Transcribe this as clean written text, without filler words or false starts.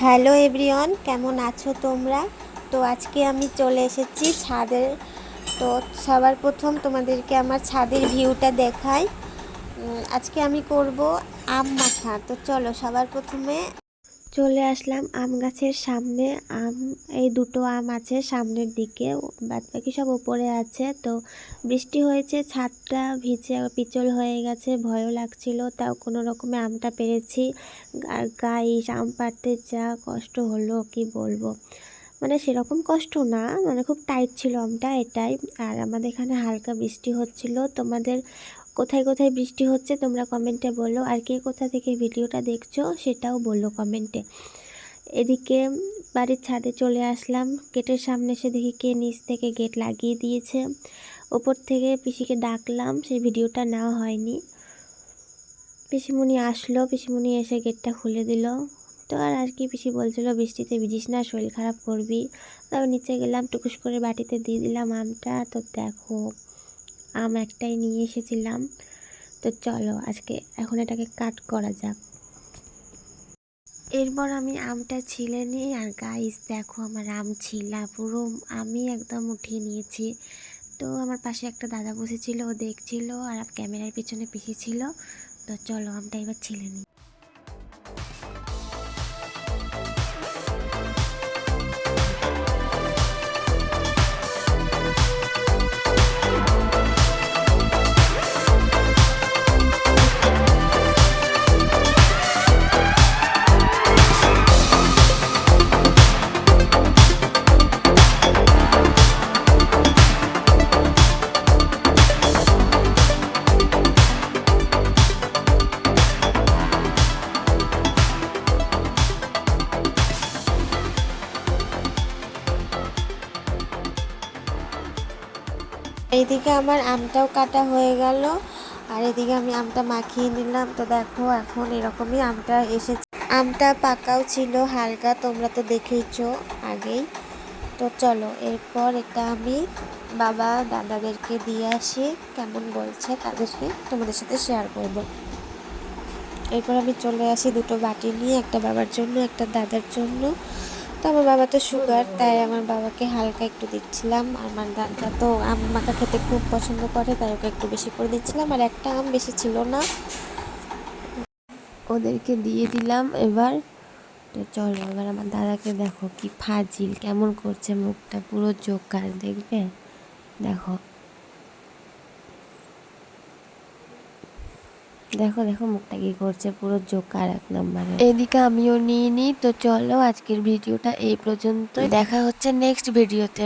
Hello everyone, কেমন আছো তোমরা? তো আজকে আমি চলে এসেছি ছাদের। তো সবার প্রথম তোমাদেরকে আমার ছাদের ভিউটা দেখাই। আজকে আমি করব আম মাখা। তো চলো, সবার প্রথমে চলে আসলাম আম গাছের সামনে। এই দুটো আম আছে সামনের দিকে, বাদ বাকি সব উপরে আছে। তো বৃষ্টি হয়েছে, ছাদটা ভিজে পিছল হয়ে গেছে, ভয়ও লাগছিল, তাও কোনো রকমে আমটা পেরেছি। আর গাইস, আম পাড়তে যা কষ্ট হলো কি বলবো, মানে সেরকম কষ্ট না, মানে খুব টাইট ছিল আমটা, এটাই। আর আমাদের এখানে হালকা বৃষ্টি হচ্ছিল। তোমাদের কোথায় কোথায় বৃষ্টি হচ্ছে তোমরা কমেন্টে বলো, আর কে কোথা থেকে ভিডিওটা দেখছো সেটাও বললো কমেন্টে। এদিকে বাড়ির ছাদে চলে আসলাম, গেটের সামনে এসে দেখি কে নিচ থেকে গেট লাগিয়ে দিয়েছে। ওপর থেকে পিসিকে ডাকলাম, সেই ভিডিওটা নেওয়া হয়নি। পিসিমণি আসলো, পিসিমণি এসে গেটটা খুলে দিল। তো আর কি, পিসি বলছিল বৃষ্টিতে ভিজিস না, শরীর খারাপ করবি। তারপর নিচে গেলাম, টুকুস করে বাটিতে দিয়ে দিলাম আমটা। তো দেখো, আম একটাই নিয়ে এসেছিলাম। তো চলো আজকে এখন এটাকে কাট করা যাক। এরপর আমি আমটা ছিলে নিই। আর গাইস দেখো, আমার আম ছিলা পুরো আমি একদম উঠিয়ে নিয়েছি। তো আমার পাশে একটা দাদা বসেছিল, ও দেখছিল, আর ক্যামেরার পিছনে পিসি ছিল। তো চলো আমটা এবার ছিলে নিই। এইদিকে আমার আমটাও কাটা হয়ে গেল, আর এদিকে আমি আমটা মাখিয়ে নিলাম। তো দেখো, এখন এরকমই আমটা এসেছে। আমটা পাকাও ছিল হালকা, তোমরা তো দেখেইছো আগেই। তো চলো, এরপর এটা আমি বাবা দাদাদেরকে দিয়ে আসি, কেমন বলছে তাদেরকে তোমাদের সাথে শেয়ার করব। এরপর আমি চলে আসি দুটো বাটি নিয়ে, একটা বাবার জন্য, একটা দাদার জন্য। তো আমার বাবা তো সুগার, তাই আমার বাবাকে হালকা একটু দিচ্ছিলাম। আমার দাদা তো আম মাখা খেতে খুব পছন্দ করে, তাই ওকে একটু বেশি করে দিচ্ছিলাম। আর একটা আম বেশি ছিল না, ওদেরকে দিয়ে দিলাম এবার। তো চলো, এবার আমার দাদাকে দেখো কি ফাজিল, কেমন করছে, মুখটা পুরো জোকার, দেখবে? দেখো দেখো দেখো মুখটা কি করছে, পুরো জোকার এক নম্বরে। এদিকে আমিও নিয়ে নিই। তো চলো, আজকের ভিডিওটা এই পর্যন্ত, দেখা হচ্ছে নেক্সট ভিডিওতে।